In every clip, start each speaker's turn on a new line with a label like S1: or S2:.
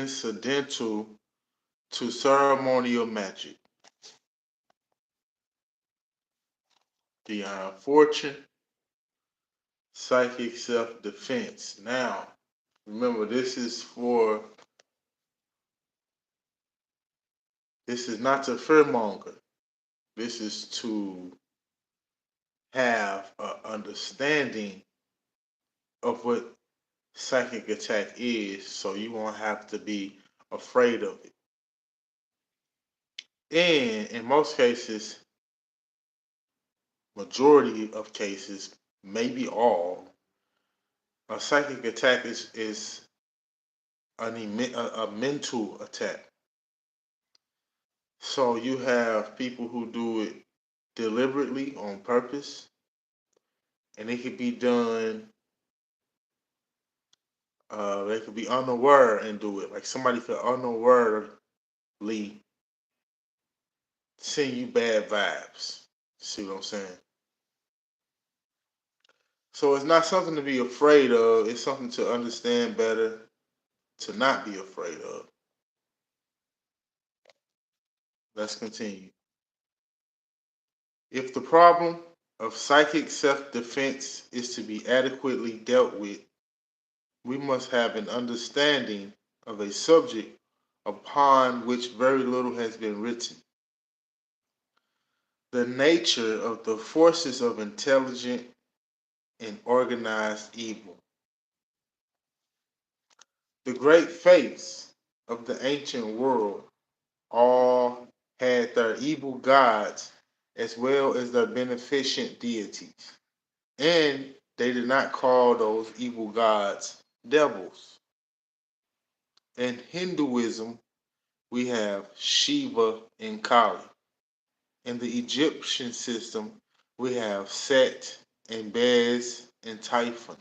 S1: incidental to ceremonial magic. Dion Fortune, psychic self-defense. Now, remember, this is not to fearmonger. This is to have an understanding of what psychic attack is, so you won't have to be afraid of it. And in most cases, majority of cases, maybe all, a psychic attack is a mental attack. So you have people who do it deliberately on purpose, and it could be done. They could be unaware and do it. Like somebody could unawarely send you bad vibes. See what I'm saying? So it's not something to be afraid of. It's something to understand better, to not be afraid of. Let's continue. If the problem of psychic self-defense is to be adequately dealt with, we must have an understanding of a subject upon which very little has been written. The nature of the forces of intelligent and organized evil. The great faiths of the ancient world all had their evil gods as well as their beneficent deities. And they did not call those evil gods devils. In Hinduism, we have Shiva and Kali. In the Egyptian system, we have Set and Bez and Typhon.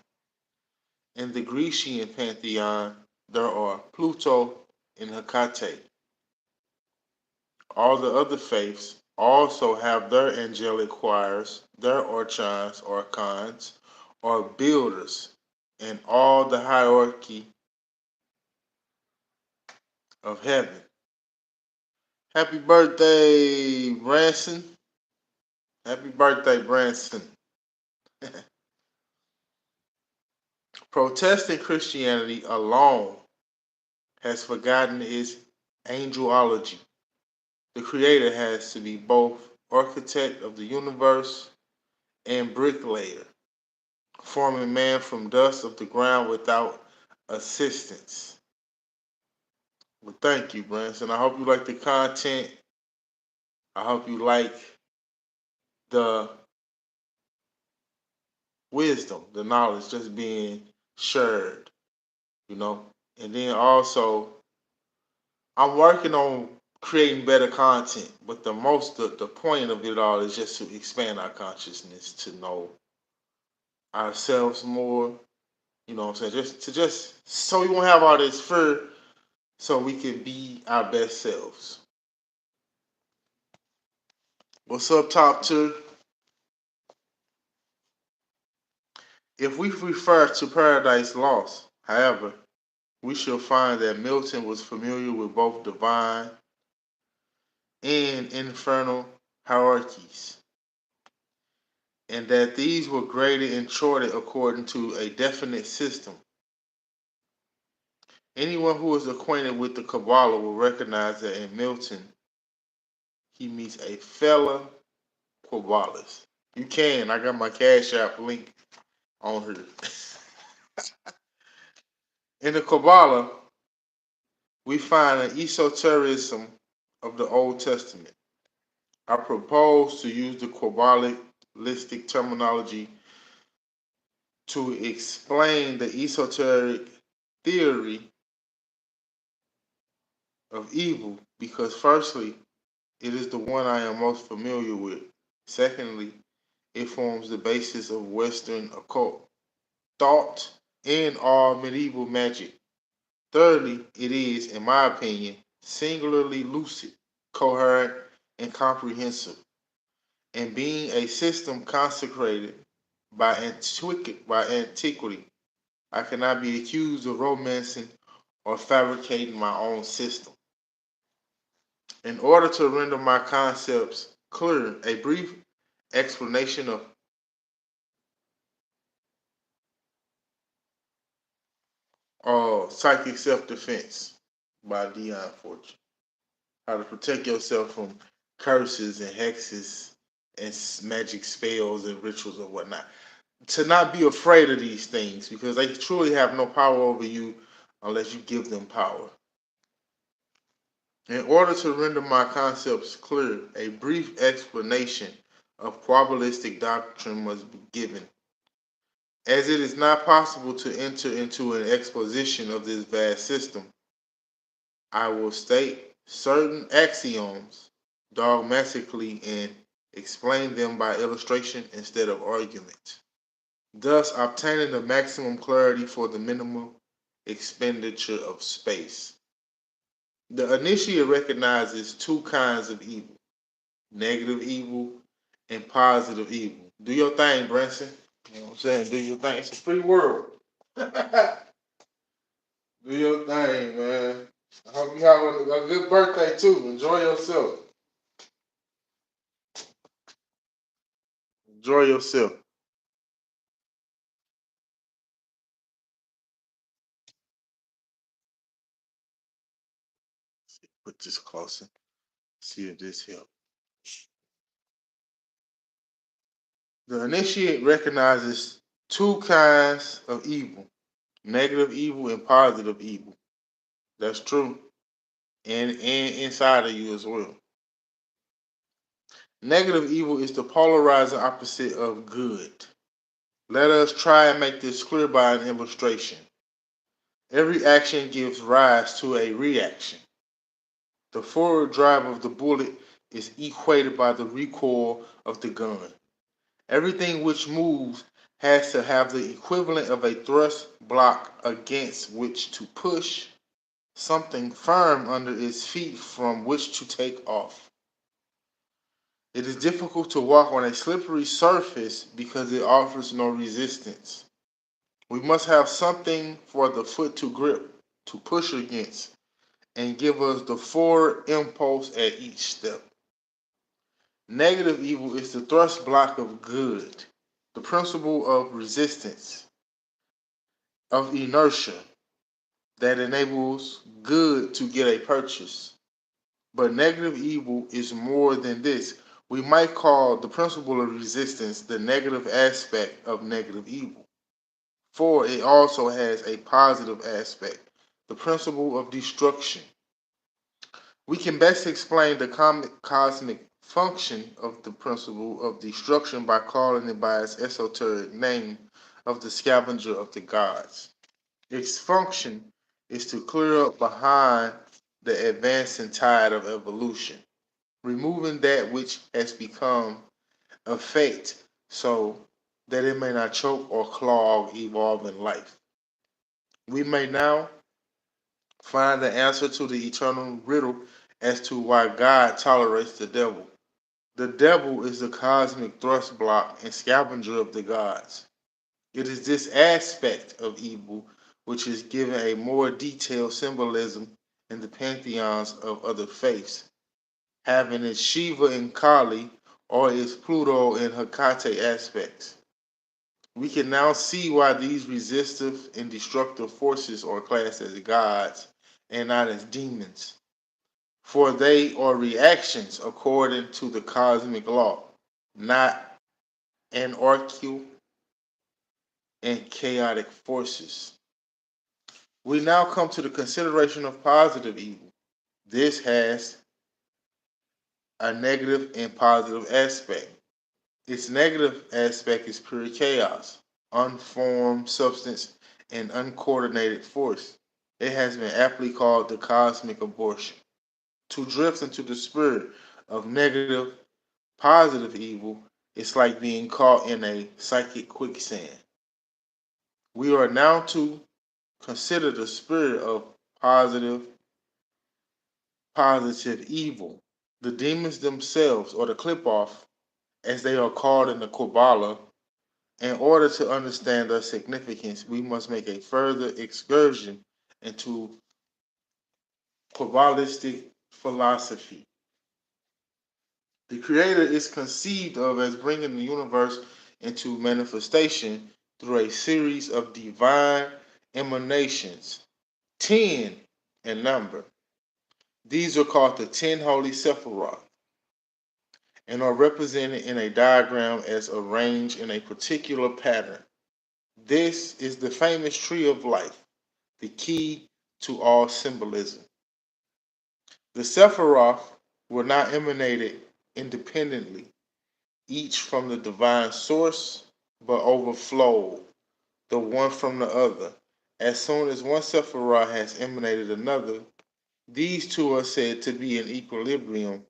S1: In the Grecian pantheon, there are Pluto and Hecate. All the other faiths also have their angelic choirs, their archons, archons, or builders, and all the hierarchy of heaven. Happy birthday, Branson. Happy birthday, Branson. Protestant Christianity alone has forgotten its angelology. The Creator has to be both architect of the universe and bricklayer, forming man from dust of the ground without assistance. Well, thank you, Branson. I hope you like the content. I hope you like the wisdom, the knowledge just being shared, you know. And then also, I'm working on creating better content, but the point of it all is just to expand our consciousness, to know ourselves more, you know what I'm saying? Just so we won't have all this fear, so we can be our best selves. What's up, top two? If we refer to Paradise Lost, however, we shall find that Milton was familiar with both divine and infernal hierarchies, and that these were graded and charted according to a definite system. Anyone who is acquainted with the Kabbalah will recognize that in Milton, he meets a fellow Kabbalist. You can. I got my Cash App link on here. In the Kabbalah, we find an esotericism of the Old Testament. I propose to use the Kabbalistic terminology to explain the esoteric theory of evil because, firstly, it is the one I am most familiar with. Secondly, it forms the basis of Western occult thought and all medieval magic. Thirdly, it is, in my opinion, singularly lucid, coherent, and comprehensive. And being a system consecrated by antiquity, I cannot be accused of romancing or fabricating my own system. In order to render my concepts clear, a brief explanation of Psychic Self-Defense by Dion Fortune. How to protect yourself from curses and hexes and magic spells and rituals and whatnot. To not be afraid of these things because they truly have no power over you unless you give them power. In order to render my concepts clear, a brief explanation of probabilistic doctrine must be given. As it is not possible to enter into an exposition of this vast system, I will state certain axioms dogmatically and explain them by illustration instead of argument, thus obtaining the maximum clarity for the minimum expenditure of space. The initiate recognizes two kinds of evil: negative evil and positive evil. Do your thing, Branson. You know what I'm saying? Do your thing. It's a free world. Do your thing, man. I hope you have a good birthday too. Enjoy yourself. Enjoy yourself. Put this closer. See if this helps. The initiate recognizes two kinds of evil: negative evil and positive evil. That's true. And inside of you as well. Negative evil is the polarizing opposite of good. Let us try and make this clear by an illustration. Every action gives rise to a reaction. The forward drive of the bullet is equated by the recoil of the gun. Everything which moves has to have the equivalent of a thrust block against which to push, something firm under its feet from which to take off. It is difficult to walk on a slippery surface because it offers no resistance. We must have something for the foot to grip, to push against, and give us the forward impulse at each step. Negative evil is the thrust block of good, the principle of resistance, of inertia, that enables good to get a purchase. But negative evil is more than this. We might call the principle of resistance the negative aspect of negative evil, for it also has a positive aspect, the principle of destruction. We can best explain the cosmic function of the principle of destruction by calling it by its esoteric name of the scavenger of the gods. Its function is to clear up behind the advancing tide of evolution, removing that which has become a fate so that it may not choke or clog evolving life. We may now find the answer to the eternal riddle as to why God tolerates the devil. The devil is the cosmic thrust block and scavenger of the gods. It is this aspect of evil which is given a more detailed symbolism in the pantheons of other faiths, having its Shiva and Kali or its Pluto and Hecate aspects. We can now see why these resistive and destructive forces are classed as gods and not as demons, for they are reactions according to the cosmic law, not anarchical and chaotic forces. We now come to the consideration of positive evil. This has a negative and positive aspect. Its negative aspect is pure chaos, unformed substance, and uncoordinated force. It has been aptly called the cosmic abortion. To drift into the spirit of negative, positive evil is like being caught in a psychic quicksand. We are now to consider the spirit of positive, positive evil. The demons themselves, or the clip off, as they are called in the Kabbalah. In order to understand their significance, we must make a further excursion into Kabbalistic philosophy. The Creator is conceived of as bringing the universe into manifestation through a series of divine emanations, 10 in number. These are called the 10 holy Sephiroth and are represented in a diagram as arranged in a particular pattern. This is the famous tree of life, the key to all symbolism. The Sephiroth were not emanated independently, each from the divine source, but overflowed the one from the other. As soon as one Sephiroth has emanated another, these two are said to be in equilibrium,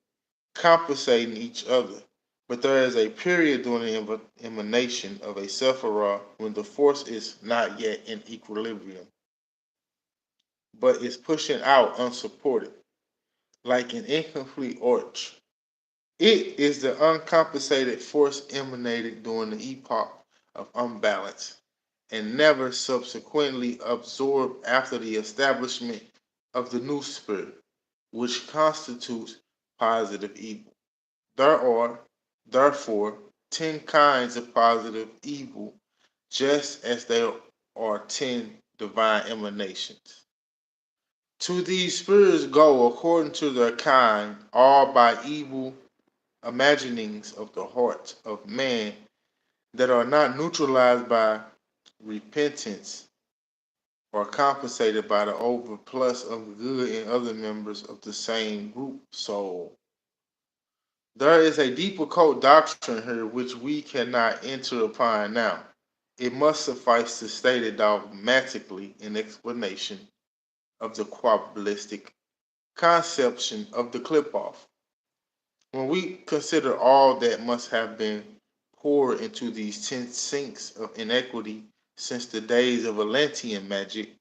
S1: compensating each other. But there is a period during the emanation of a Sephiroth when the force is not yet in equilibrium, but is pushing out unsupported, like an incomplete arch. It is the uncompensated force emanated during the epoch of unbalance and never subsequently absorbed after the establishment of the new spirit, which constitutes positive evil. There are, therefore, 10 kinds of positive evil, just as there are 10 divine emanations. To these spirits go, according to their kind, all by evil imaginings of the heart of man that are not neutralized by repentance or compensated by the overplus of good in other members of the same group soul. There is a deep occult doctrine here which we cannot enter upon now. It must suffice to state it dogmatically in explanation of the Kabbalistic conception of the clip-off. When we consider all that must have been poured into these 10 sinks of inequity since the days of Atlantean magic,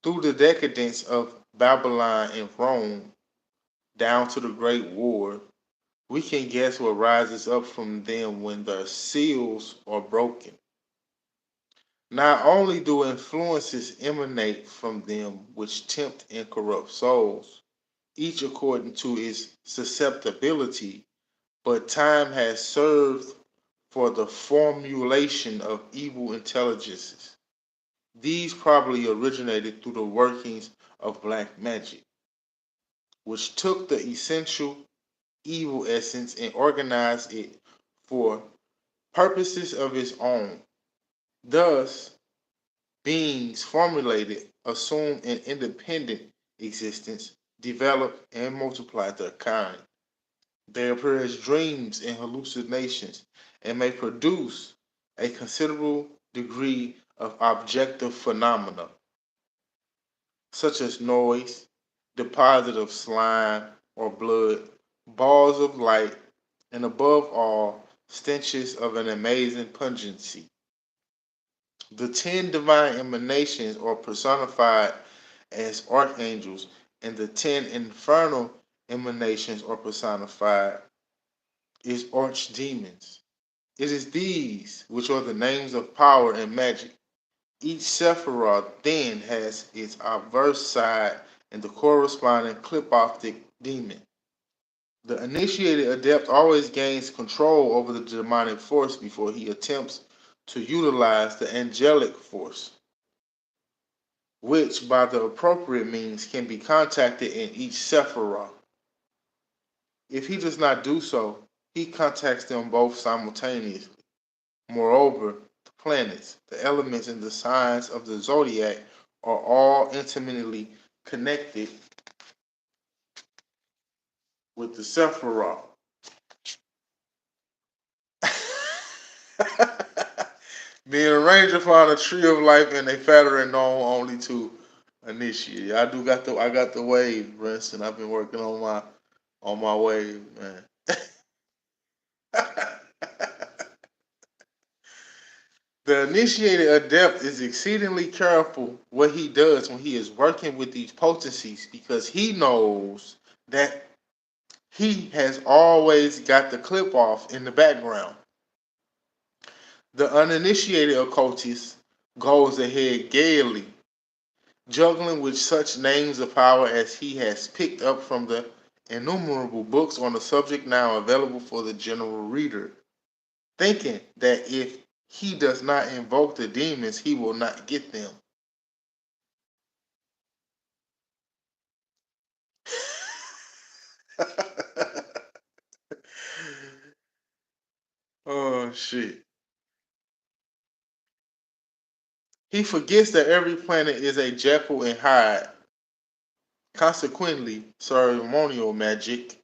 S1: through the decadence of Babylon and Rome, down to the Great War, we can guess what rises up from them when their seals are broken. Not only do influences emanate from them which tempt and corrupt souls, each according to its susceptibility, but time has served for the formulation of evil intelligences. These probably originated through the workings of black magic, which took the essential evil essence and organized it for purposes of its own. Thus, beings formulated assume an independent existence, develop, and multiply their kind. They appear as dreams and hallucinations and may produce a considerable degree of objective phenomena, such as noise, deposit of slime or blood, balls of light, and above all, stenches of an amazing pungency. The 10 divine emanations are personified as archangels, and the 10 infernal emanations are personified as archdemons. It is these which are the names of power and magic. Each Sephiroth then has its obverse side and the corresponding clip-optic demon. The initiated adept always gains control over the demonic force before he attempts to utilize the angelic force, which by the appropriate means can be contacted in each Sephiroth. If he does not do so, he contacts them both simultaneously. Moreover, the planets, the elements, and the signs of the zodiac are all intimately connected with the Sephiroth. Being arranged upon a tree of life and a fettering known only to initiate. I got the wave, Brinson. I've been working on my wave, man. The initiated adept is exceedingly careful what he does when he is working with these potencies because he knows that he has always got the clip off in the background. The uninitiated occultist goes ahead gaily, juggling with such names of power as he has picked up from the innumerable books on the subject now available for the general reader, thinking that if he does not invoke the demons, he will not get them. Oh shit. He forgets that every planet is a Jekyll and Hyde. Consequently, ceremonial magic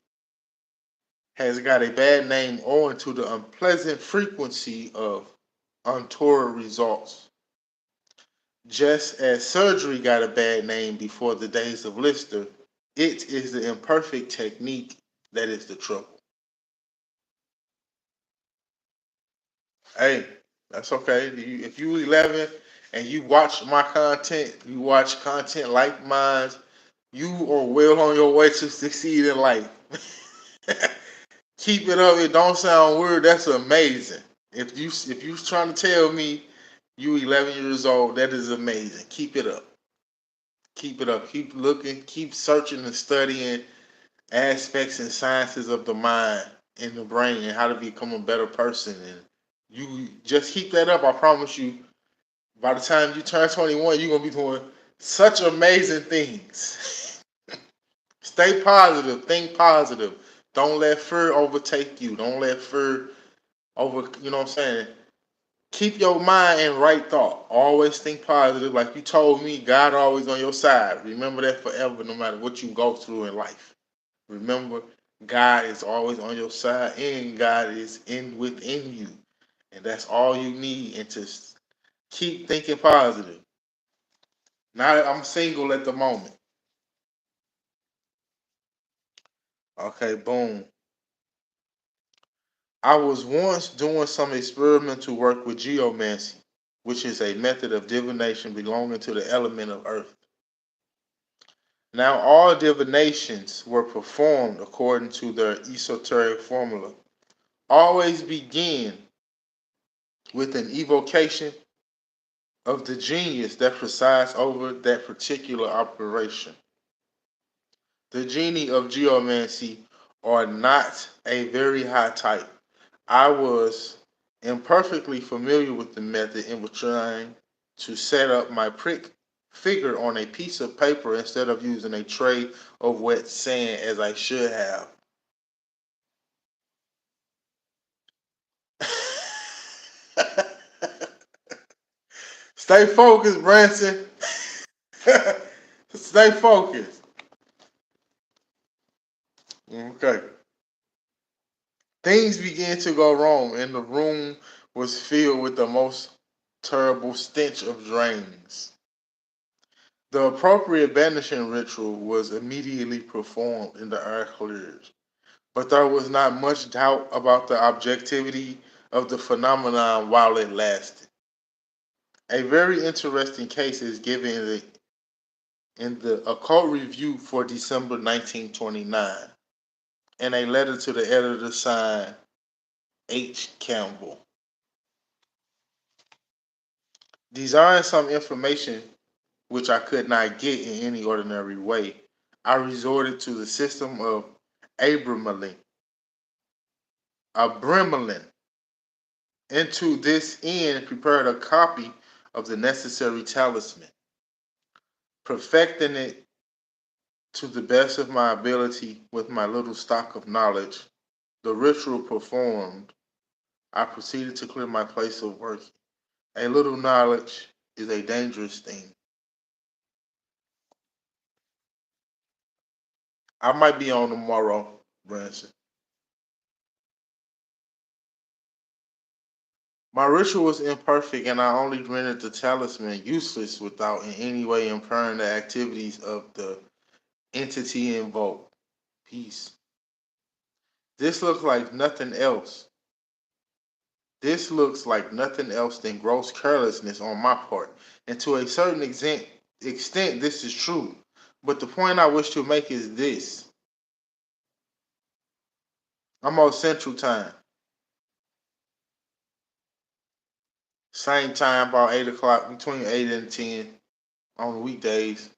S1: has got a bad name owing to the unpleasant frequency of untoward results. Just as surgery got a bad name before the days of Lister, it is the imperfect technique that is the trouble. Hey, that's okay. If you 11 and you watch my content, you watch content like mine, you are well on your way to succeed in life. Keep it up. It don't sound weird. That's amazing. If you trying to tell me you 11 years old, that is amazing. Keep it up. Keep it up. Keep looking. Keep searching and studying aspects and sciences of the mind and the brain and how to become a better person. And you just keep that up. I promise you. By the time you turn 21, you're gonna be doing such amazing things. Stay positive. Think positive. Don't let fear overtake you. Don't let fear over. You know what I'm saying? Keep your mind in right thought. Always think positive. Like you told me, God always on your side. Remember that forever, no matter what you go through in life. Remember, God is always on your side, and God is in within you, and that's all you need. And to keep thinking positive. Now that I'm single at the moment. Okay, boom. I was once doing some experimental work with geomancy, which is a method of divination belonging to the element of earth. Now, all divinations were performed according to their esoteric formula. Always begin with an evocation of the genius that presides over that particular operation. The genie of geomancy are not a very high type. I was imperfectly familiar with the method and was trying to set up my prick figure on a piece of paper instead of using a tray of wet sand as I should have. Stay focused, Branson. Stay focused. Okay. Things began to go wrong, and the room was filled with the most terrible stench of drains. The appropriate banishing ritual was immediately performed and the air cleared. But there was not much doubt about the objectivity of the phenomenon while it lasted. A very interesting case is given in the Occult Review for December 1929 in a letter to the editor signed H. Campbell. Desiring some information which I could not get in any ordinary way, I resorted to the system of Abramelin. Abramelin. And to this end, prepared a copy of the necessary talisman, perfecting it to the best of my ability with my little stock of knowledge. The ritual performed, I proceeded to clear my place of work. A little knowledge is a dangerous thing. I might be on tomorrow, Branson. My ritual was imperfect and I only rendered the talisman useless without in any way impairing the activities of the entity invoked. Peace. This looks like nothing else. This looks like nothing else than gross carelessness on my part. And to a certain extent, this is true. But the point I wish to make is this. I'm on Central Time. Same time, about 8 o'clock, between 8 and 10. on the weekdays.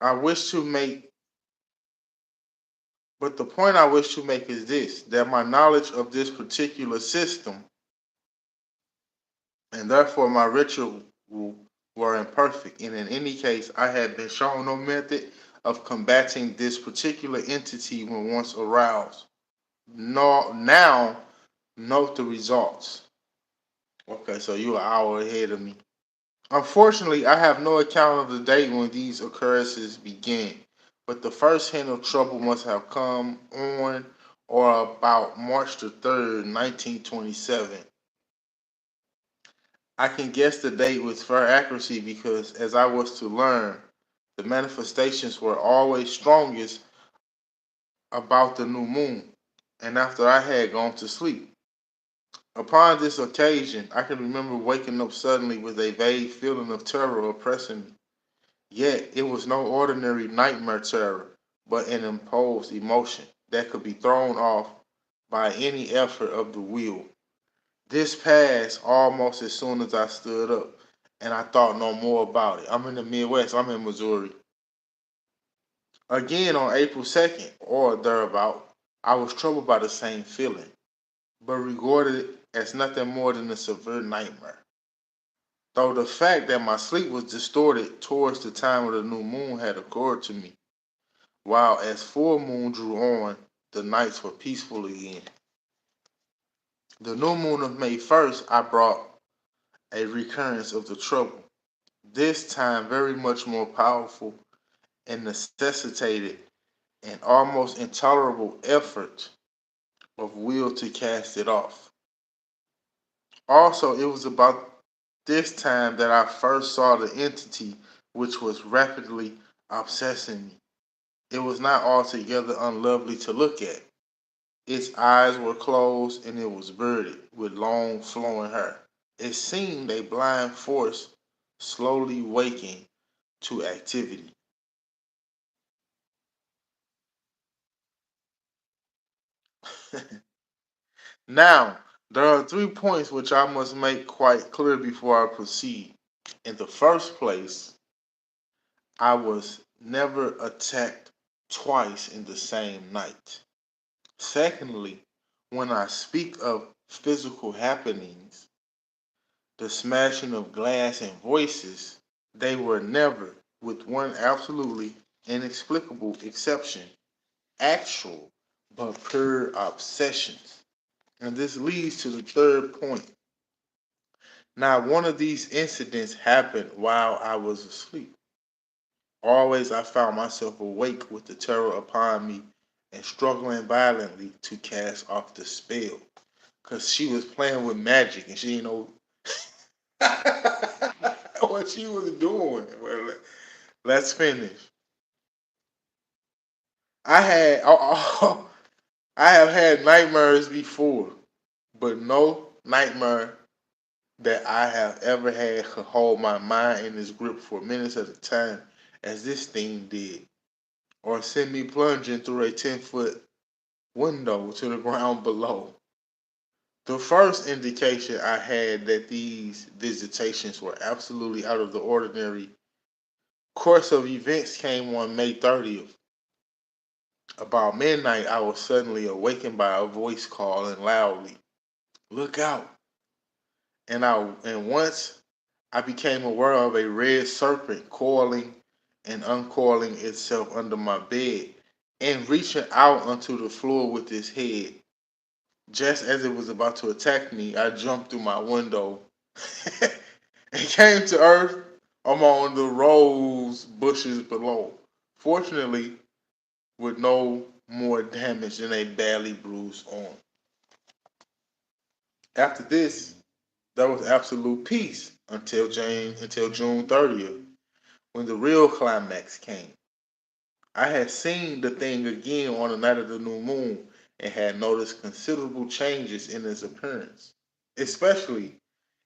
S1: I wish to make, but the point I wish to make is this: that my knowledge of this particular system and therefore my ritual were imperfect. And in any case, I had been shown no method of combating this particular entity when once aroused. No, now note the results. Okay, so you're an hour ahead of me. Unfortunately, I have no account of the date when these occurrences began, but the first hint of trouble must have come on or about March the 3rd, 1927. I can guess the date with fair accuracy because, as I was to learn, the manifestations were always strongest about the new moon and after I had gone to sleep. Upon this occasion, I can remember waking up suddenly with a vague feeling of terror oppressing me. Yet it was no ordinary nightmare terror, but an imposed emotion that could be thrown off by any effort of the will. This passed almost as soon as I stood up, and I thought no more about it. I'm in the Midwest, I'm in Missouri. Again on April 2nd, or thereabout, I was troubled by the same feeling, but regarded it as nothing more than a severe nightmare. Though the fact that my sleep was distorted towards the time of the new moon had occurred to me, while as full moon drew on, the nights were peaceful again. The new moon of May 1st, I brought a recurrence of the trouble, this time very much more powerful and necessitated an almost intolerable effort of will to cast it off. Also, it was about this time that I first saw the entity which was rapidly obsessing me. It was not altogether unlovely to look at. Its eyes were closed and it was bearded with long flowing hair. It seemed a blind force slowly waking to activity. Now, there are 3 points which I must make quite clear before I proceed. In the first place, I was never attacked twice in the same night. Secondly, when I speak of physical happenings, the smashing of glass and voices, they were never, with one absolutely inexplicable exception, actual but pure obsessions. And this leads to the third point. Now, one of these incidents happened while I was asleep. Always I found myself awake with the terror upon me and struggling violently to cast off the spell. Because she was playing with magic and she didn't know what she was doing. Well, let's finish. I had, I have had nightmares before, but no nightmare that I have ever had could hold my mind in its grip for minutes at a time as this thing did, or send me plunging through a 10-foot window to the ground below. The first indication I had that these visitations were absolutely out of the ordinary course of events came on May 30th. About midnight, I was suddenly awakened by a voice calling loudly, "Look out!" And once I became aware of a red serpent coiling and uncoiling itself under my bed and reaching out onto the floor with its head. Just as it was about to attack me, I jumped through my window and came to earth among the rose bushes below. Fortunately, with no more damage than a badly bruised arm. After this, there was absolute peace until June 30th, when the real climax came. I had seen the thing again on the night of the new moon and had noticed considerable changes in its appearance. Especially,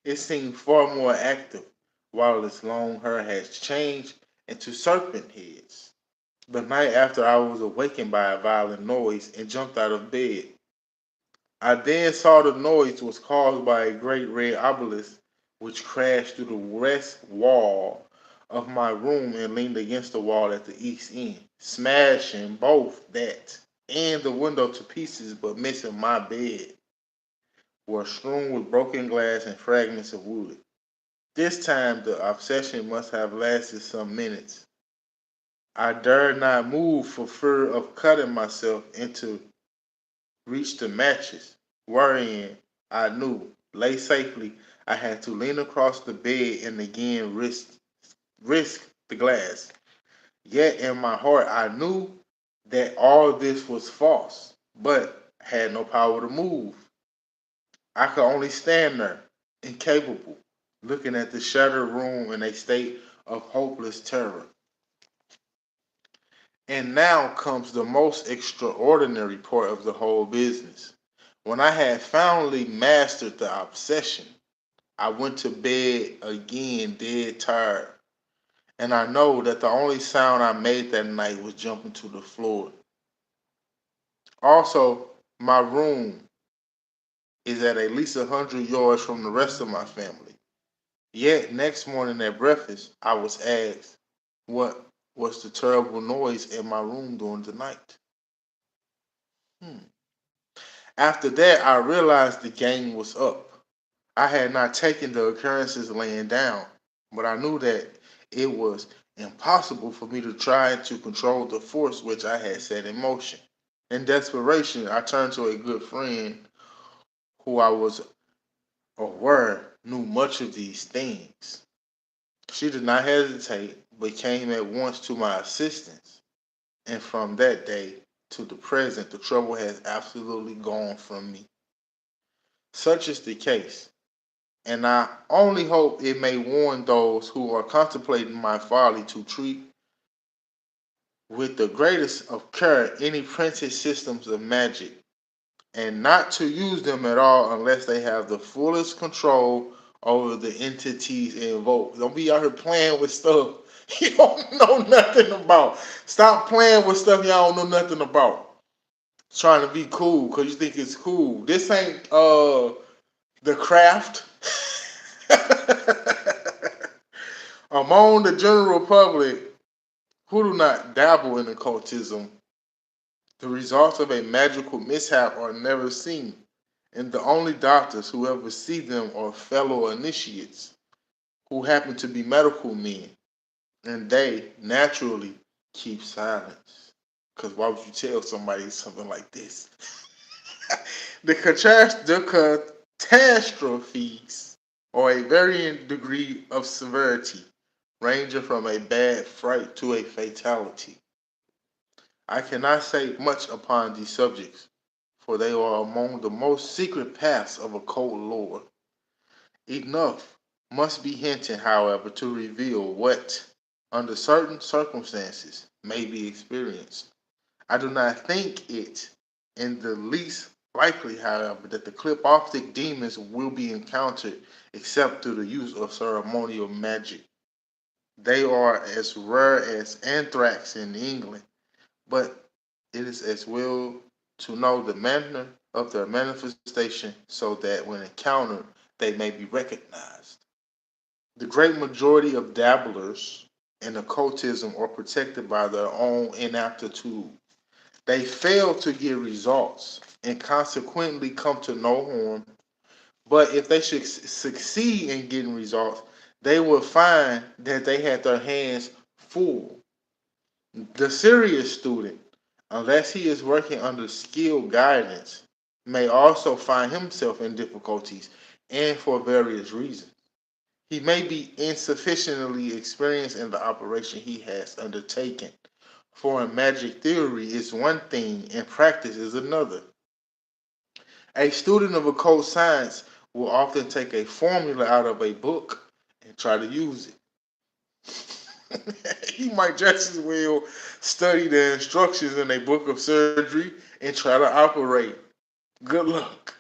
S1: it seemed far more active, while its long hair had changed into serpent heads. The night after, I was awakened by a violent noise and jumped out of bed. I then saw the noise was caused by a great red obelisk which crashed through the west wall of my room and leaned against the wall at the east end, smashing both that and the window to pieces, but missing my bed, were strewn with broken glass and fragments of wood. This time the obsession must have lasted some minutes. I dared not move for fear of cutting myself into reach the mattress, wherein I knew lay safely. I had to lean across the bed and again risk the glass. Yet in my heart I knew that all this was false, but had no power to move. I could only stand there, incapable, looking at the shuttered room in a state of hopeless terror. And now comes the most extraordinary part of the whole business. When I had finally mastered the obsession, I went to bed again dead tired. And I know that the only sound I made that night was jumping to the floor. Also, my room is at least 100 yards from the rest of my family. Yet, next morning at breakfast, I was asked what was the terrible noise in my room during the night. Hmm. After that, I realized the game was up. I had not taken the occurrences laying down, but I knew that it was impossible for me to try to control the force which I had set in motion. In desperation, I turned to a good friend who I was aware knew much of these things. She did not hesitate, but came at once to my assistance. And from that day to the present, the trouble has absolutely gone from me. Such is the case, and I only hope it may warn those who are contemplating my folly to treat with the greatest of care any printed systems of magic, and not to use them at all unless they have the fullest control over the entities involved. Don't be out here playing with stuff you don't know nothing about. Stop playing with stuff y'all don't know nothing about. Trying to be cool because you think it's cool. This ain't the craft. Among the general public who do not dabble in occultism, the results of a magical mishap are never seen, and the only doctors who ever see them are fellow initiates who happen to be medical men, and they naturally keep silence. Because why would you tell somebody something like this? The catastrophes are a varying degree of severity, ranging from a bad fright to a fatality. I cannot say much upon these subjects, for they are among the most secret paths of occult lore. Enough must be hinted, however, to reveal what, under certain circumstances, may be experienced. I do not think it in the least likely, however, that the clip-optic demons will be encountered except through the use of ceremonial magic. They are as rare as anthrax in England, but it is as well to know the manner of their manifestation so that when encountered, they may be recognized. The great majority of dabblers in occultism are protected by their own inaptitude. They fail to get results and consequently come to no harm. But if they should succeed in getting results, they will find that they had their hands full. The serious student, unless he is working under skilled guidance, may also find himself in difficulties and for various reasons. He may be insufficiently experienced in the operation he has undertaken. For in magic theory is one thing and practice is another. A student of occult science will often take a formula out of a book and try to use it. He might just as well study the instructions in a book of surgery and try to operate. Good luck.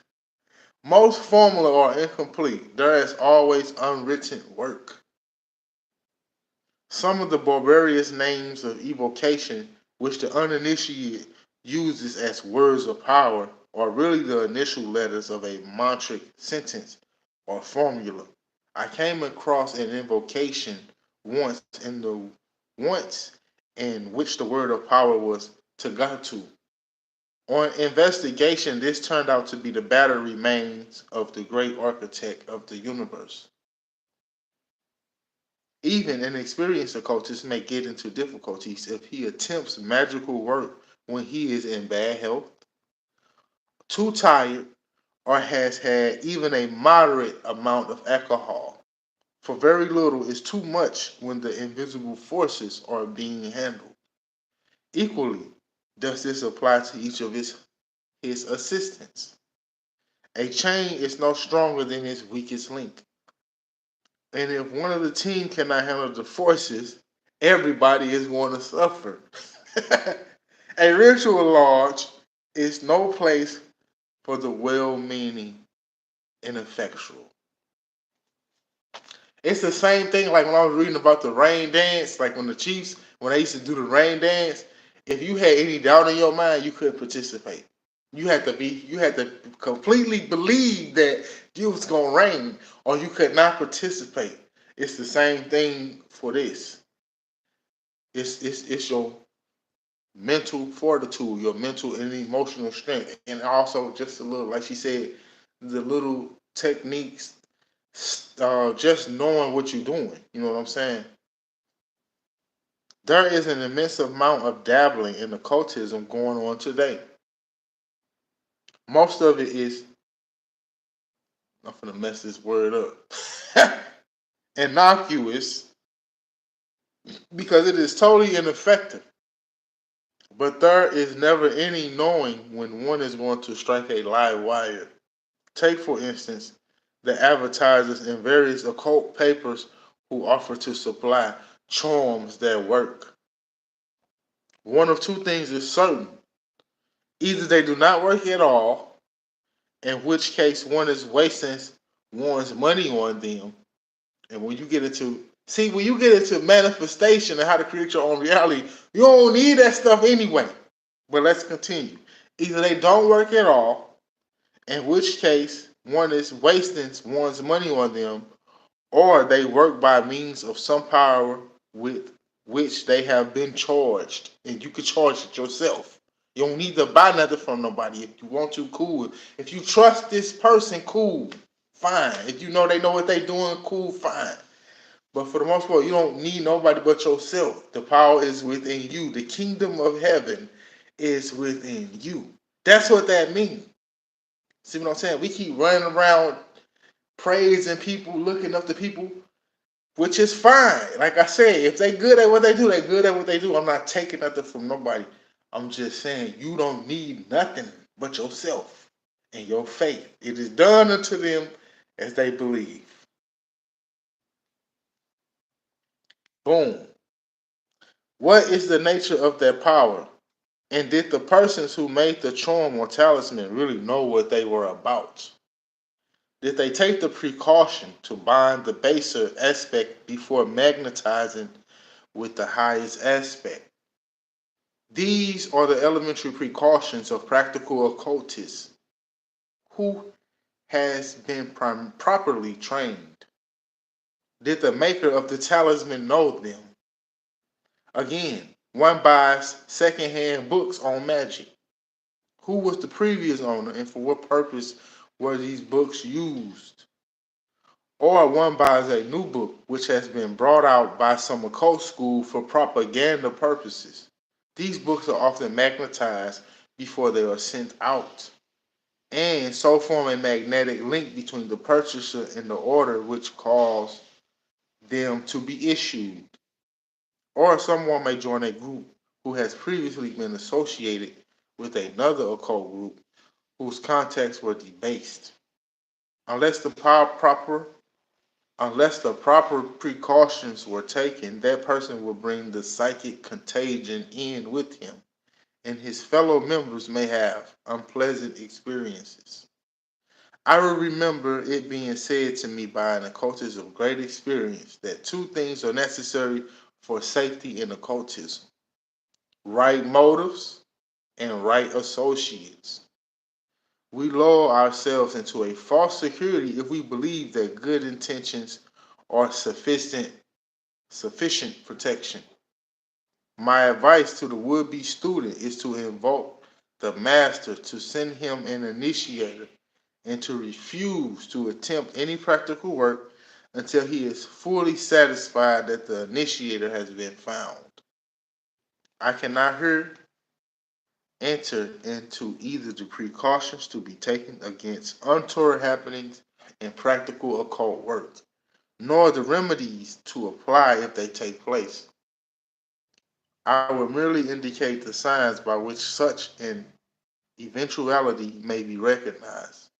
S1: Most formula are incomplete. There is always unwritten work. Some of the barbarous names of evocation, which the uninitiated uses as words of power, are really the initial letters of a mantric sentence or formula. I came across an invocation once once in which the word of power was Tagatu. On investigation, this turned out to be the battered remains of the great architect of the universe. Even an experienced occultist may get into difficulties if he attempts magical work when he is in bad health, too tired, or has had even a moderate amount of alcohol. For very little is too much when the invisible forces are being handled. Equally, does this apply to each of his assistants? A chain is no stronger than its weakest link. And if one of the team cannot handle the forces, everybody is going to suffer. A ritual lodge is no place for the well meaning ineffectual. It's the same thing like when I was reading about the rain dance, like when the Chiefs, when they used to do the rain dance, if you had any doubt in your mind, you couldn't participate. You had to completely believe that you was gonna rain, or you could not participate. It's the same thing for this. It's your mental fortitude, your mental and emotional strength, and also just a little, like she said, the little techniques, just knowing what you're doing. You know what I'm saying? There is an immense amount of dabbling in occultism going on today. Most of it is, I'm gonna mess this word up, innocuous because it is totally ineffective. But there is never any knowing when one is going to strike a live wire. Take, for instance, the advertisers in various occult papers who offer to supply charms that work. One of two things is certain: either they do not work at all, in which case one is wasting one's money on them. And when you get into manifestation and how to create your own reality, you don't need that stuff anyway. But let's continue. Either they don't work at all, in which case one is wasting one's money on them, or they work by means of some power with which they have been charged, and you can charge it yourself. You don't need to buy nothing from nobody. If you want to, cool. If you trust this person, cool, fine. If you know they know what they're doing, cool, fine. But for the most part, you don't need nobody but yourself. The power is within you. The kingdom of heaven is within you. That's what that means. See what I'm saying? We keep running around praising people, looking up to people, which is fine. Like I said, if they good at what they do, they good at what they do. I'm not taking nothing from nobody. I'm just saying you don't need nothing but yourself and your faith. It is done unto them as they believe. Boom. What is the nature of their power? And did the persons who made the charm or talisman really know what they were about? Did they take the precaution to bind the baser aspect before magnetizing with the highest aspect? These are the elementary precautions of practical occultists who has been properly trained. Did the maker of the talisman know them? Again, one buys secondhand books on magic. Who was the previous owner and for what purpose were these books used? Or one buys a new book which has been brought out by some occult school for propaganda purposes. These books are often magnetized before they are sent out and so form a magnetic link between the purchaser and the order which cause them to be issued. Or someone may join a group who has previously been associated with another occult group whose contacts were debased. Unless the unless the proper precautions were taken, that person will bring the psychic contagion in with him, and his fellow members may have unpleasant experiences. I will remember it being said to me by an occultist of great experience that two things are necessary for safety in occultism, right motives, and right associates. We lull ourselves into a false security if we believe that good intentions are sufficient protection. My advice to the would-be student is to invoke the master to send him an initiator and to refuse to attempt any practical work until he is fully satisfied that the initiator has been found. I cannot here enter into either the precautions to be taken against untoward happenings in practical occult work, nor the remedies to apply if they take place. I will merely indicate the signs by which such an eventuality may be recognized.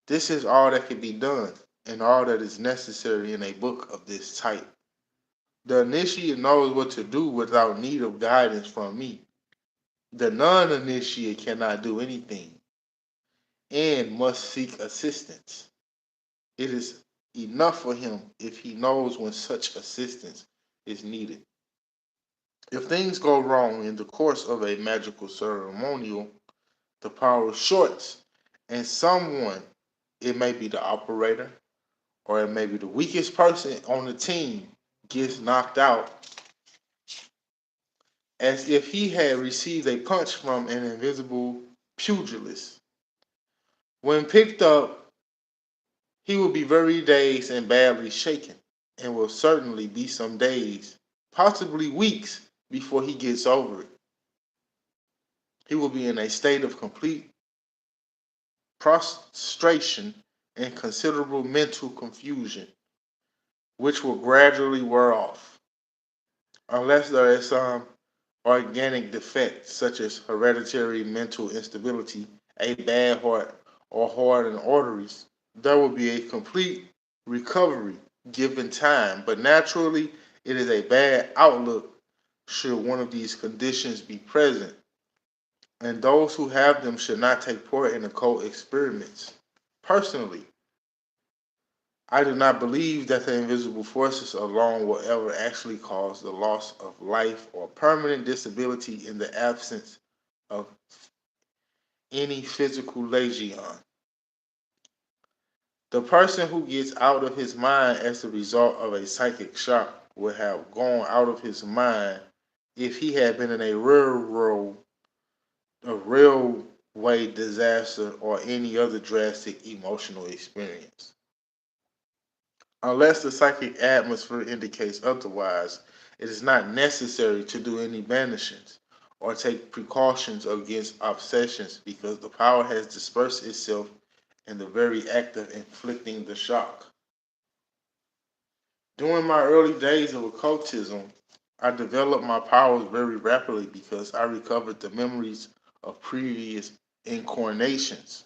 S1: This is all that can be done, and all that is necessary in a book of this type. The initiate knows what to do without need of guidance from me. The non initiate cannot do anything and must seek assistance. It is enough for him if he knows when such assistance is needed. If things go wrong in the course of a magical ceremonial, the power shorts, and someone, it may be the operator or it may be the weakest person on the team, gets knocked out as if he had received a punch from an invisible pugilist. When picked up, he will be very dazed and badly shaken, and will certainly be some days, possibly weeks, before he gets over it. He will be in a state of complete prostration and considerable mental confusion, which will gradually wear off, unless there is some organic defect, such as hereditary mental instability, a bad heart, or hardened arteries. There will be a complete recovery given time, but naturally, it is a bad outlook should one of these conditions be present, and those who have them should not take part in occult experiments. Personally, I do not believe that the invisible forces alone will ever actually cause the loss of life or permanent disability in the absence of any physical lesion. The person who gets out of his mind as a result of a psychic shock would have gone out of his mind if he had been in a railway disaster or any other drastic emotional experience. Unless the psychic atmosphere indicates otherwise, it is not necessary to do any banishings or take precautions against obsessions because the power has dispersed itself in the very act of inflicting the shock. During my early days of occultism, I developed my powers very rapidly because I recovered the memories of previous incarnations,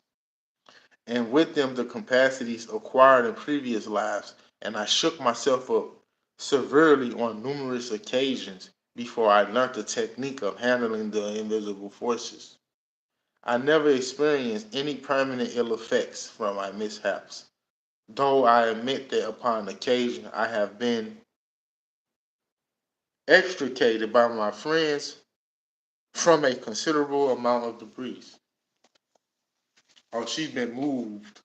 S1: and with them the capacities acquired in previous lives, and I shook myself up severely on numerous occasions before I learned the technique of handling the invisible forces. I never experienced any permanent ill effects from my mishaps, though I admit that upon occasion I have been extricated by my friends from a considerable amount of debris. Oh, she's been moved.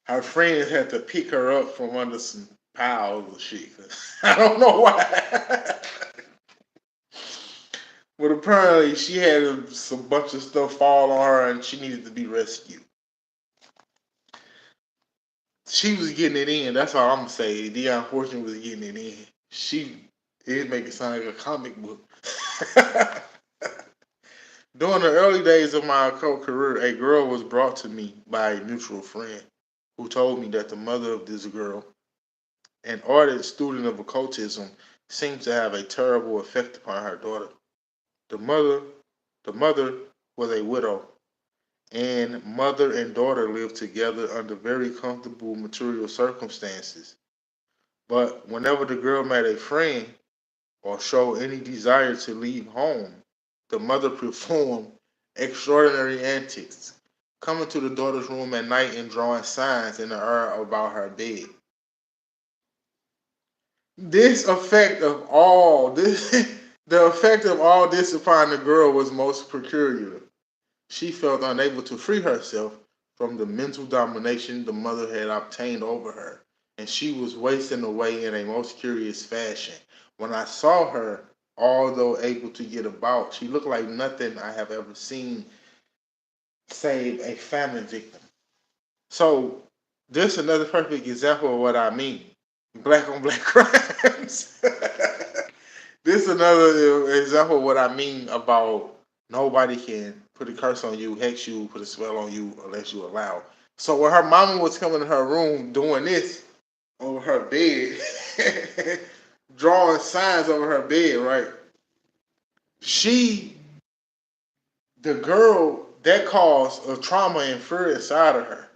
S1: Her friends had to pick her up from under some piles of shit. I don't know why. But apparently she had some bunch of stuff fall on her and she needed to be rescued. She was getting it in. That's all I'm gonna say. Dion Fortune was getting it in. It make it sound like a comic book. During the early days of my occult career, a girl was brought to me by a mutual friend who told me that the mother of this girl, an ardent student of occultism, seemed to have a terrible effect upon her daughter. The mother, the mother was a widow, and mother and daughter lived together under very comfortable material circumstances. But whenever the girl met a friend or showed any desire to leave home, the mother performed extraordinary antics, coming to the daughter's room at night and drawing signs in the air about her bed. This effect of all this, the effect of all this upon the girl was most peculiar. She felt unable to free herself from the mental domination the mother had obtained over her, and she was wasting away in a most curious fashion. When I saw her, although able to get about, she looked like nothing I have ever seen save a famine victim. So, this is another perfect example of what I mean. Black on black crimes. This is another example of what I mean about nobody can put a curse on you, hex you, put a spell on you unless you allow. So when her mama was coming to her room doing this over her bed, drawing signs over her bed, right? She, the girl, that caused a trauma and fear inside of her.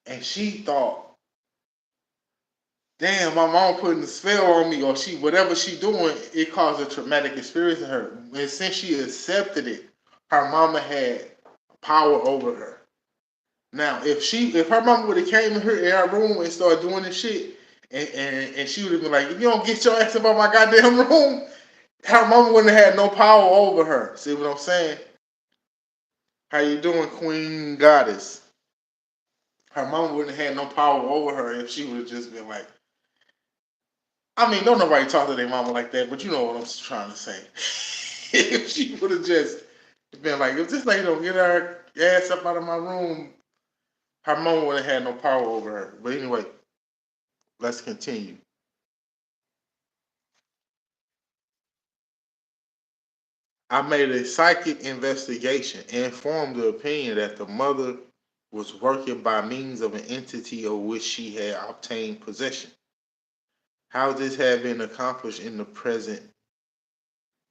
S1: And she thought, damn, my mom putting a spell on me, or she whatever she doing, it caused a traumatic experience in her. And since she accepted it, her mama had power over her. Now, if her mama would have came in her room and started doing this shit, and she would have been like, if you don't get your ass up out my goddamn room, her mama wouldn't have had no power over her. See what I'm saying? How you doing, Queen Goddess? Her mama wouldn't have had no power over her if she would have just been like, I mean, don't nobody talk to their mama like that, but you know what I'm trying to say. If she would have just been like, if this lady don't get her ass up out of my room, her mama would have had no power over her. But anyway, let's continue. I made a psychic investigation and formed the opinion that the mother was working by means of an entity of which she had obtained possession. How this had been accomplished in the present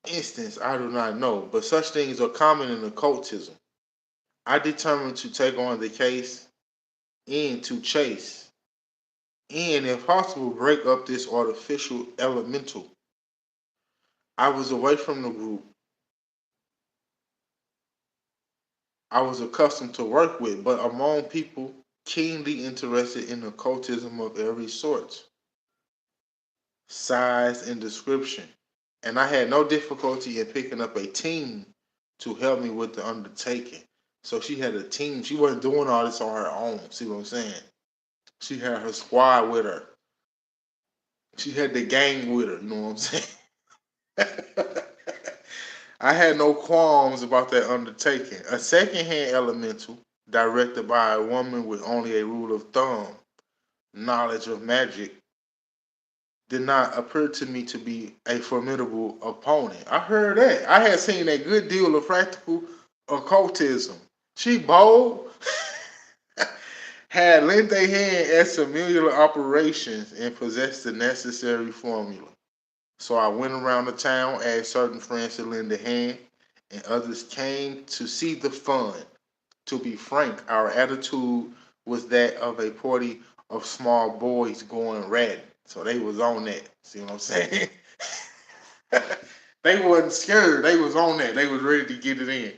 S1: instance, I do not know, but such things are common in occultism. I determined to take on the case and to chase, and if possible, break up this artificial elemental. I was away from the group I was accustomed to work with, but among people keenly interested in occultism of every sort, size, and description. And I had no difficulty in picking up a team to help me with the undertaking. So she had a team. She wasn't doing all this on her own. See what I'm saying? She had her squad with her. She had the gang with her. You know what I'm saying? I had no qualms about that undertaking. A second-hand elemental, directed by a woman with only a rule of thumb, knowledge of magic, did not appear to me to be a formidable opponent. I heard that. I had seen a good deal of practical occultism. She bold, had lent a hand at familiar operations, and possessed the necessary formula. So I went around the town, asked certain friends to lend a hand, and others came to see the fun. To be frank, our attitude was that of a party of small boys going ratting. So they was on that. See what I'm saying? They wasn't scared. They was on that. They was ready to get it in.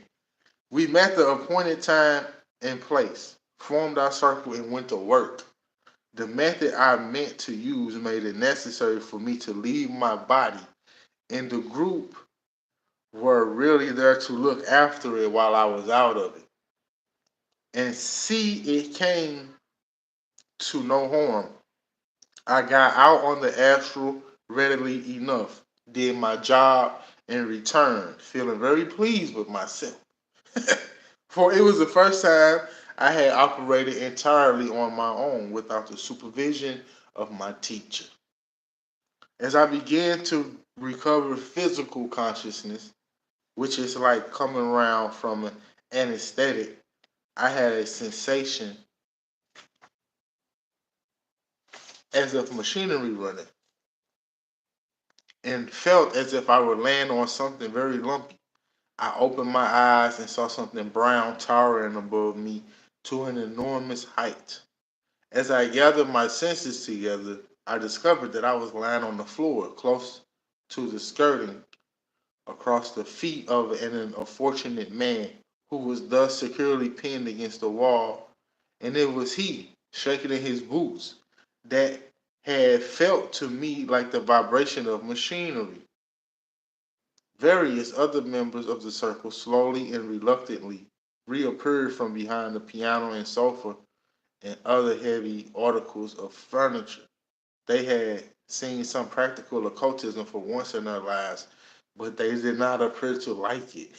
S1: We met the appointed time and place, formed our circle, and went to work. The method I meant to use made it necessary for me to leave my body, and the group were really there to look after it while I was out of it. And see, it came to no harm. I got out on the astral readily enough, did my job, and returned, feeling very pleased with myself. For it was the first time I had operated entirely on my own without the supervision of my teacher. As I began to recover physical consciousness, which is like coming around from an anesthetic, I had a sensation as if machinery running and felt as if I were laying on something very lumpy. I opened my eyes and saw something brown towering above me to an enormous height. As I gathered my senses together, I discovered that I was lying on the floor close to the skirting across the feet of an unfortunate man who was thus securely pinned against the wall, and it was he, shaking in his boots, that had felt to me like the vibration of machinery. Various other members of the circle slowly and reluctantly reappeared from behind the piano and sofa and other heavy articles of furniture. They had seen some practical occultism for once in their lives, but they did not appear to like it.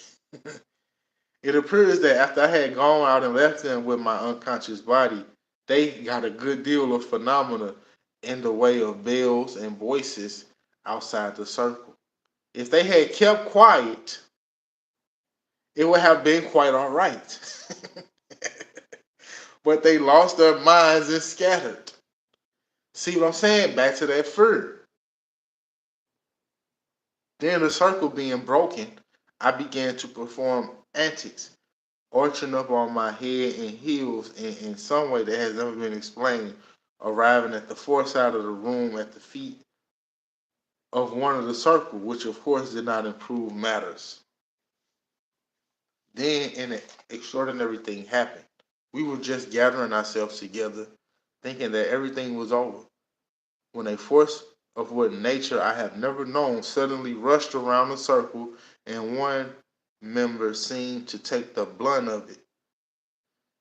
S1: It appears that after I had gone out and left them with my unconscious body, they got a good deal of phenomena in the way of bells and voices outside the circle. If they had kept quiet, it would have been quite all right. But they lost their minds and scattered. See what I'm saying? Back to that fear. Then the circle being broken, I began to perform antics, arching up on my head and heels in some way that has never been explained, arriving at the far side of the room at the feet of one of the circle, which of course did not improve matters. Then an extraordinary thing happened. We were just gathering ourselves together, thinking that everything was over, when a force of what nature I have never known suddenly rushed around the circle, and one member seemed to take the blunt of it.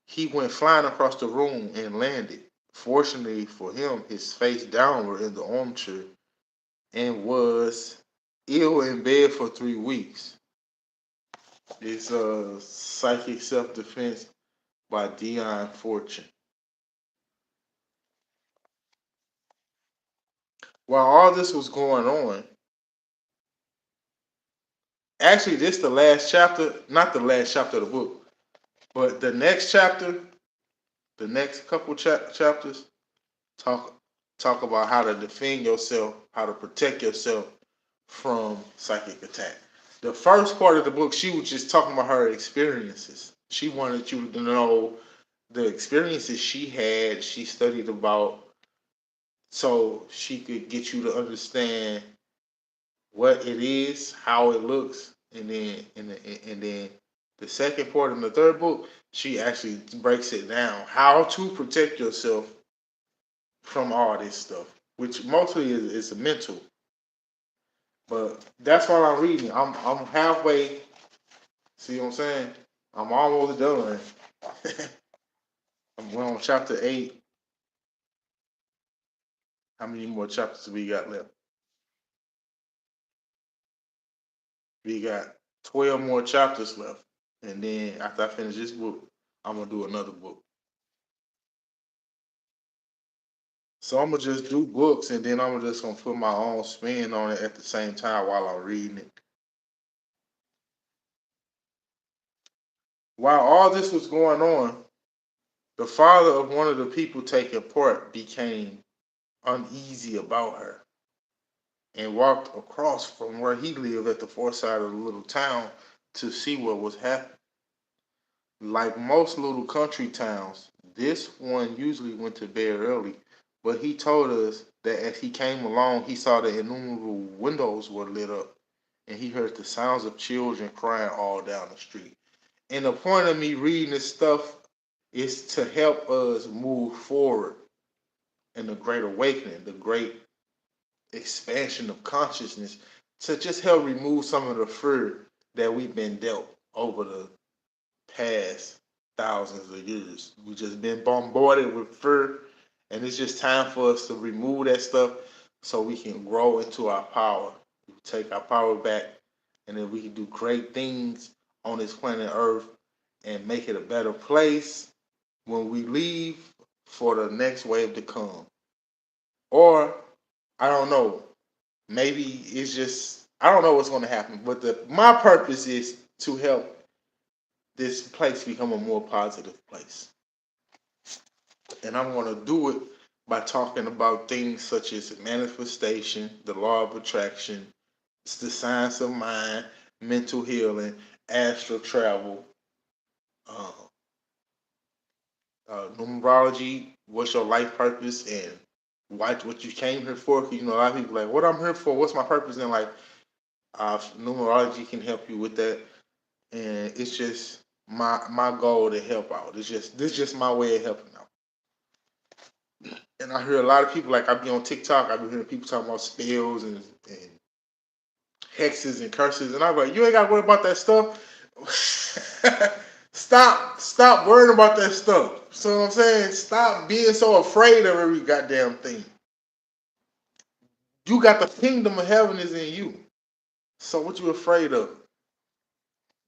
S1: He went flying across the room and landed, fortunately for him, his face downward in the armchair, and was ill in bed for 3 weeks. It's Psychic Self Defense by Dion Fortune. While all this was going on, actually, this is the last chapter, not the last chapter of the book, but the next chapter, the next couple chapters talk talk about how to defend yourself, how to protect yourself from psychic attack. The first part of the book, she was just talking about her experiences. She wanted you to know the experiences she had, she studied about, so she could get you to understand what it is, how it looks, and then the second part in the third book, she actually breaks it down how to protect yourself from all this stuff, which mostly is mental. But that's all I'm reading. I'm halfway. See what I'm saying? I'm almost done. I'm on chapter 8. How many more chapters we got left? We got 12 more chapters left. And then after I finish this book, I'm gonna do another book. So I'm gonna just do books, and then I'm just gonna put my own spin on it at the same time while I'm reading it. While all this was going on, the father of one of the people taking part became uneasy about her and walked across from where he lived at the far side of the little town to see what was happening. Like most little country towns, this one usually went to bed early, but he told us that as he came along, he saw that innumerable windows were lit up and he heard the sounds of children crying all down the street. And the point of me reading this stuff is to help us move forward in the great awakening, the great expansion of consciousness, to just help remove some of the fear that we've been dealt over the past thousands of years. We've just been bombarded with fear, and it's just time for us to remove that stuff so we can grow into our power. We take our power back, and then we can do great things on this planet Earth and make it a better place when we leave for the next wave to come. Or I don't know. Maybe it's just I don't know what's going to happen. But my purpose is to help this place become a more positive place, and I'm going to do it by talking about things such as manifestation, the law of attraction, it's the science of mind, mental healing, astral travel, uh, numerology, what's your life purpose, and what you came here for. 'Cause, a lot of people are like, what I'm here for, what's my purpose in life? Numerology can help you with that, and it's just my goal to help out. It's just this is just my way of helping out. And I hear a lot of people, like I be on TikTok, I be hearing people talking about spells and hexes and curses, and I'm like, you ain't got to worry about that stuff. Stop worrying about that stuff. So what I'm saying, stop being so afraid of every goddamn thing. You got the kingdom of heaven is in you. So what you afraid of?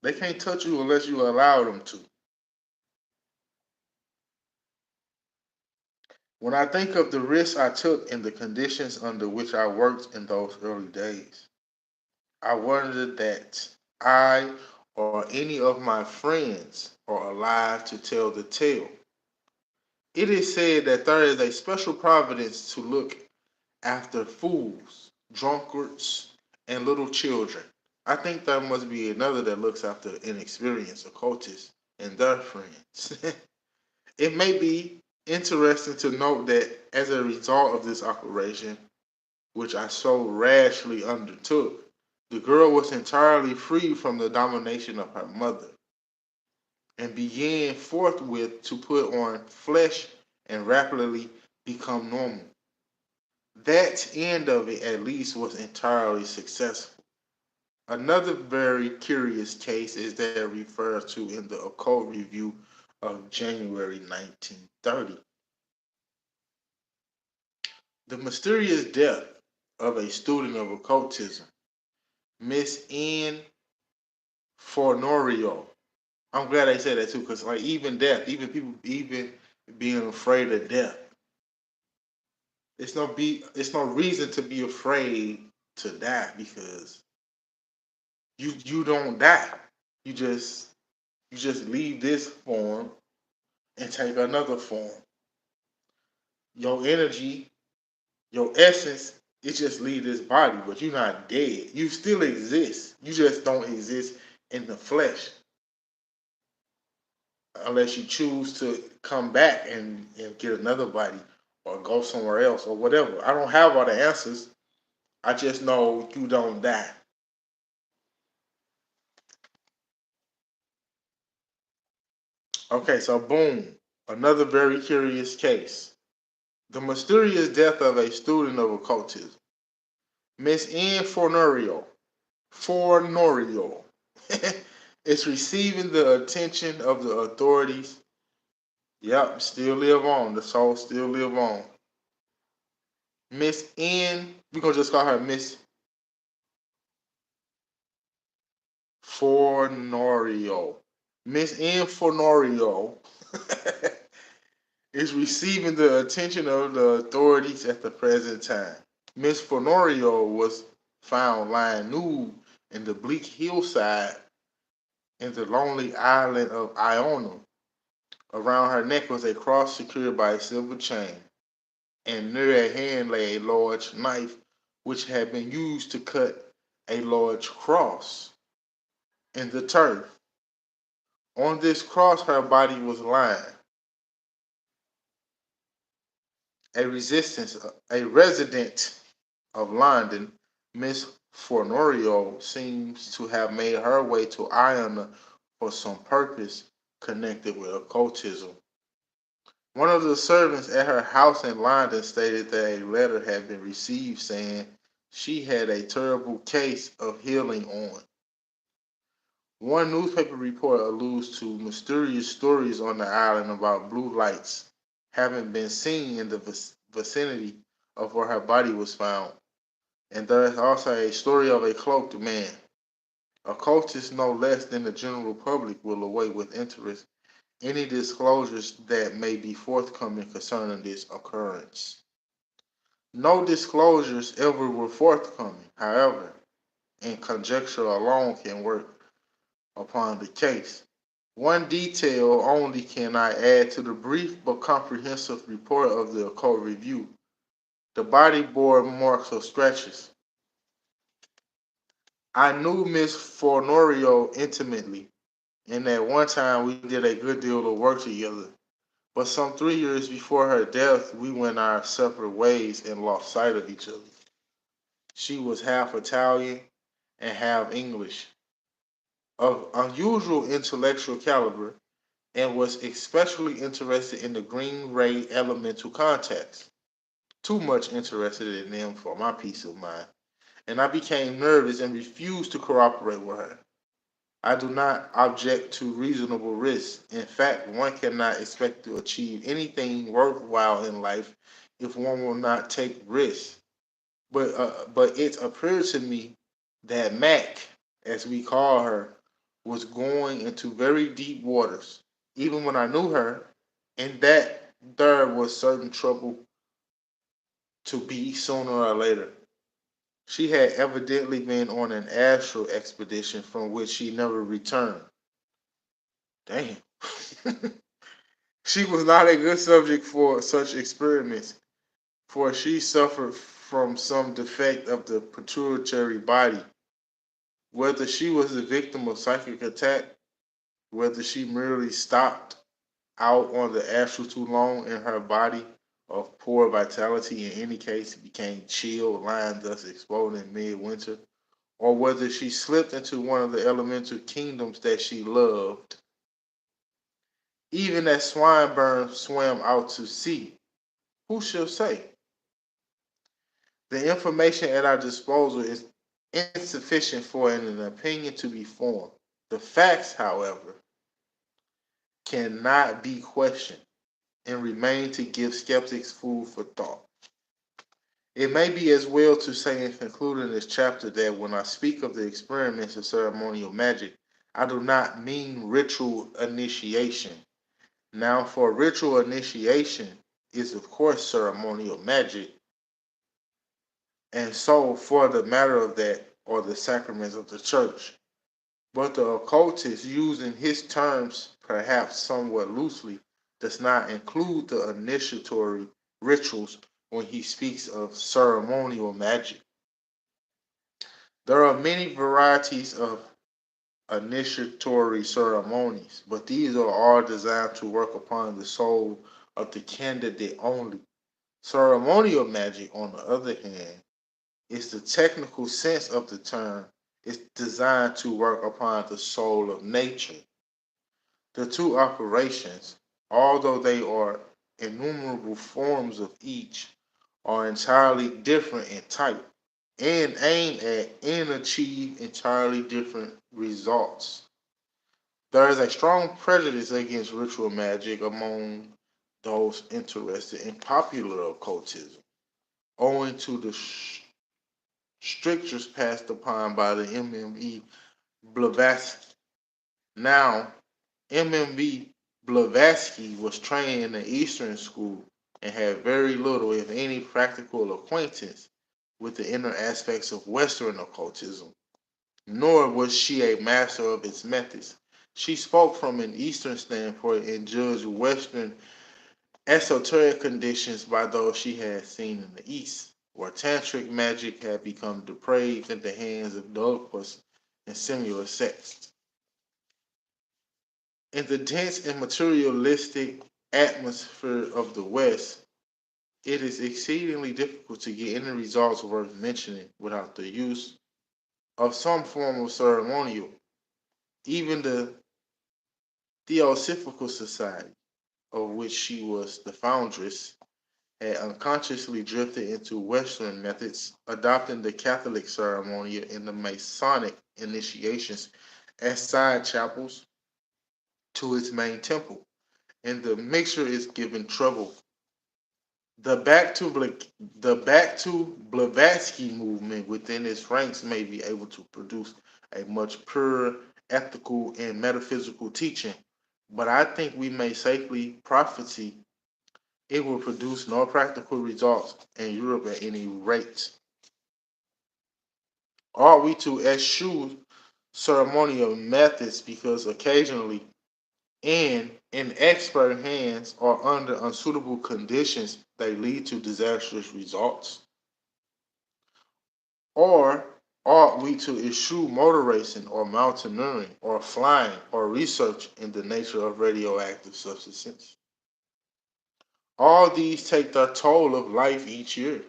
S1: They can't touch you unless you allow them to. When I think of the risks I took and the conditions under which I worked in those early days, I wonder that I or any of my friends are alive to tell the tale. It is said that there is a special providence to look after fools, drunkards, and little children. I think there must be another that looks after inexperienced occultists and their friends. It may be interesting to note that as a result of this operation, which I so rashly undertook, the girl was entirely free from the domination of her mother and began forthwith to put on flesh and rapidly become normal. That end of it, at least, was entirely successful. Another very curious case is that referred to in the Occult Review of January 1930. The mysterious death of a student of occultism, Miss N. Fornorio. I'm glad they said that too, because like even death, even people, even being afraid of death, it's no reason to be afraid to die because you don't die. You just you just leave this form and take another form. Your energy, your essence, it just leave this body, but you're not dead. You still exist. You just don't exist in the flesh unless you choose to come back and get another body or go somewhere else or whatever. I don't have all the answers. I just know you don't die. Okay, so boom. Another very curious case. The mysterious death of a student of occultism. Miss N. Fornorio is receiving the attention of the authorities. Yep, still live on. The soul still live on. Miss N. We're gonna just call her Miss Fornorio. Miss N. Fornorio is receiving the attention of the authorities at the present time. Miss Fornorio was found lying nude in the bleak hillside in the lonely island of Iona. Around her neck was a cross secured by a silver chain, and near at hand lay a large knife which had been used to cut a large cross in the turf. On this cross her body was lying. A resident of London, Miss Fornorio seems to have made her way to Iona for some purpose connected with occultism. One of the servants at her house in London stated that a letter had been received saying she had a terrible case of healing on. One newspaper report alludes to mysterious stories on the island about blue lights having been seen in the vicinity of where her body was found. And there is also a story of a cloaked man. Occultists no less than the general public will await with interest any disclosures that may be forthcoming concerning this occurrence. No disclosures ever were forthcoming, however, and conjecture alone can work upon the case. One detail only can I add to the brief but comprehensive report of the Occult Review. The body bore marks of scratches. I knew Miss Fornorio intimately, and at one time we did a good deal of work together. But some 3 years before her death, we went our separate ways and lost sight of each other. She was half Italian and half English, of unusual intellectual caliber, and was especially interested in the green ray elemental contacts. too much interested in them for my peace of mind, and I became nervous and refused to cooperate with her. I do not object to reasonable risks. In fact, one cannot expect to achieve anything worthwhile in life if one will not take risks. But it appeared to me that Mac, as we call her, was going into very deep waters, even when I knew her, and that there was certain trouble to be sooner or later. She had evidently been on an astral expedition from which she never returned. Damn. She was not a good subject for such experiments, for she suffered from some defect of the pituitary body. Whether she was the victim of psychic attack, whether she merely stopped out on the astral too long and her body of poor vitality in any case became chilled, lying thus exploding in midwinter, or whether she slipped into one of the elemental kingdoms that she loved. Even as Swinburne swam out to sea, who shall say? The information at our disposal is insufficient for an opinion to be formed. The facts, however, cannot be questioned and remain to give skeptics food for thought. It may be as well to say in concluding this chapter that when I speak of the experiments of ceremonial magic, I do not mean ritual initiation. Now, for ritual initiation is, of course, ceremonial magic, and so, for the matter of that, are the sacraments of the church. But the occultist, using his terms perhaps somewhat loosely, does not include the initiatory rituals when he speaks of ceremonial magic. There are many varieties of initiatory ceremonies, but these are all designed to work upon the soul of the candidate only. Ceremonial magic, on the other hand, is the technical sense of the term. It's designed to work upon the soul of nature. The two operations, although they are innumerable forms of each, are entirely different in type and aim at and achieve entirely different results. There is a strong prejudice against ritual magic among those interested in popular occultism, owing to the strictures passed upon by the MME Blavatsky. Now, MMB Blavatsky was trained in the Eastern School and had very little, if any, practical acquaintance with the inner aspects of Western occultism, nor was she a master of its methods. She spoke from an Eastern standpoint and judged Western esoteric conditions by those she had seen in the East, where tantric magic had become depraved in the hands of dogmas and similar sects. In the dense and materialistic atmosphere of the West, it is exceedingly difficult to get any results worth mentioning without the use of some form of ceremonial. Even the Theosophical Society, of which she was the foundress, had unconsciously drifted into Western methods, adopting the Catholic ceremonial and the Masonic initiations as side chapels to its main temple, and the mixture is giving trouble. The back to Blavatsky movement within its ranks may be able to produce a much purer ethical and metaphysical teaching, but I think we may safely prophesy it will produce no practical results in Europe at any rate. Are we to eschew ceremonial methods because occasionally, and in expert hands or under unsuitable conditions, they lead to disastrous results? Or ought we to eschew motor racing or mountaineering or flying or research in the nature of radioactive substances? All these take their toll of life each year.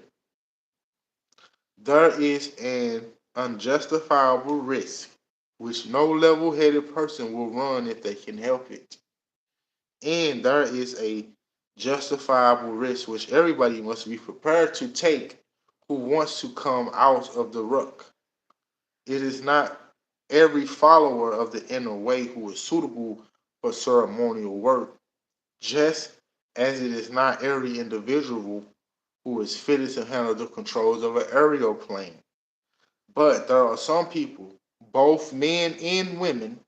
S1: There is an unjustifiable risk which no level headed person will run if they can help it. And there is a justifiable risk which everybody must be prepared to take who wants to come out of the ruck. It is not every follower of the inner way who is suitable for ceremonial work, just as it is not every individual who is fitted to handle the controls of an aerial plane. But there are some people, both men and women,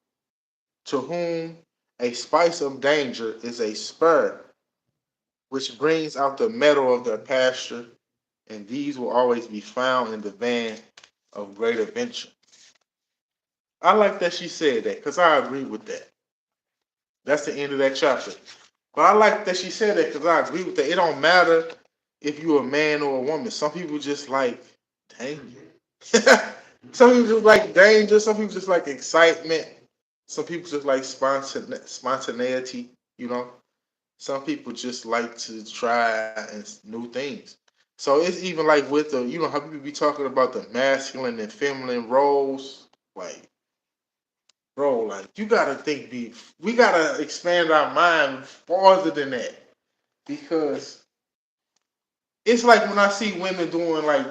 S1: to whom a spice of danger is a spur which brings out the mettle of their pasture, and these will always be found in the van of great adventure. I like that she said that because I agree with that. That's the end of that chapter. But I like that she said that because I agree with that. It don't matter if you're a man or a woman. Some people just like danger. Some people just like danger. Some people just like excitement. Some people just like spontaneity. You know, some people just like to try new things. So it's even like with the, you know, how people be talking about the masculine and feminine roles. Like, bro, like you gotta think beef. We gotta expand our mind farther than that because it's like when I see women doing like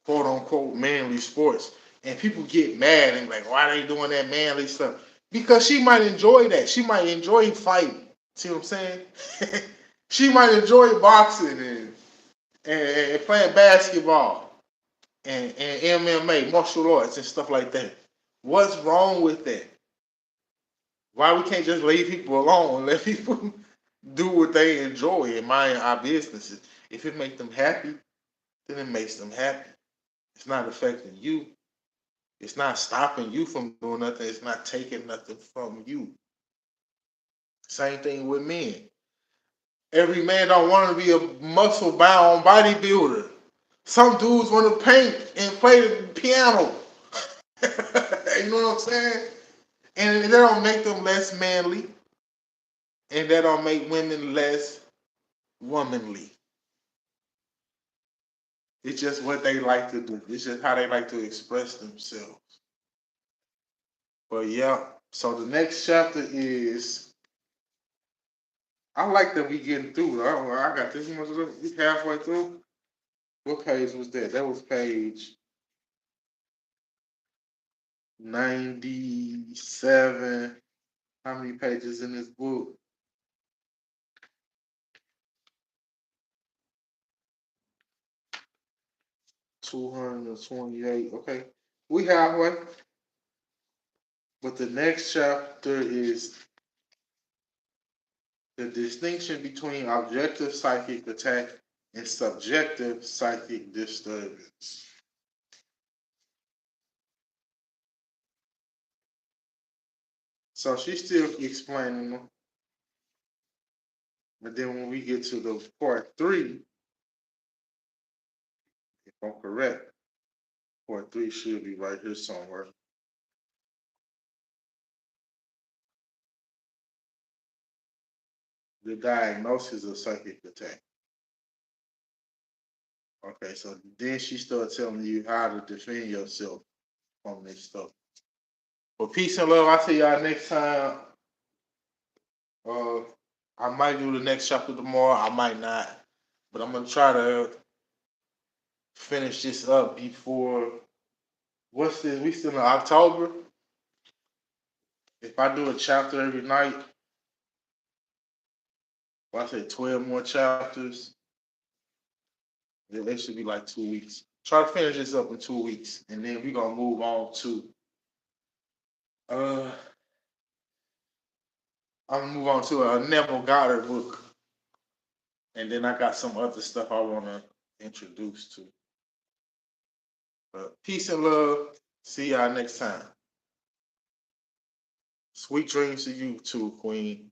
S1: quote unquote manly sports, and people get mad and like, why they doing that manly stuff? Because she might enjoy that. She might enjoy fighting. See what I'm saying? She might enjoy boxing and playing basketball and MMA, martial arts and stuff like that. What's wrong with that? Why we can't just leave people alone and let people do what they enjoy and mind our businesses? If it makes them happy, then it makes them happy. It's not affecting you. It's not stopping you from doing nothing. It's not taking nothing from you. Same thing with men. Every man don't want to be a muscle bound bodybuilder. Some dudes want to paint and play the piano. You know what I'm saying? And that don't make them less manly, and that don't make women less womanly. It's just what they like to do. It's just how they like to express themselves. But yeah, so the next chapter is. I like that we getting through. I got this much. We halfway through. What page was that? That was page 97. How many pages in this book? 228. Okay. We halfway. But the next chapter is the distinction between objective psychic attack and subjective psychic disturbance. So she's still explaining them. But then when we get to the part three, if I'm correct, part three should be right here somewhere. The diagnosis of psychic attack. Okay, so then she started telling you how to defend yourself from this stuff. Well, peace and love. I'll see y'all next time. Uh, I might do the next chapter tomorrow. I might not, but I'm gonna try to finish this up before. What's this? We still in October. If I do a chapter every night, well, I say 12 more chapters, then it should be like 2 weeks. Try to finish this up in 2 weeks, and then we're gonna move on to. Uh, I'm gonna move on to a Neville Goddard book, and then I got some other stuff I wanna introduce to. But peace and love. See y'all next time. Sweet dreams to you too, Queen.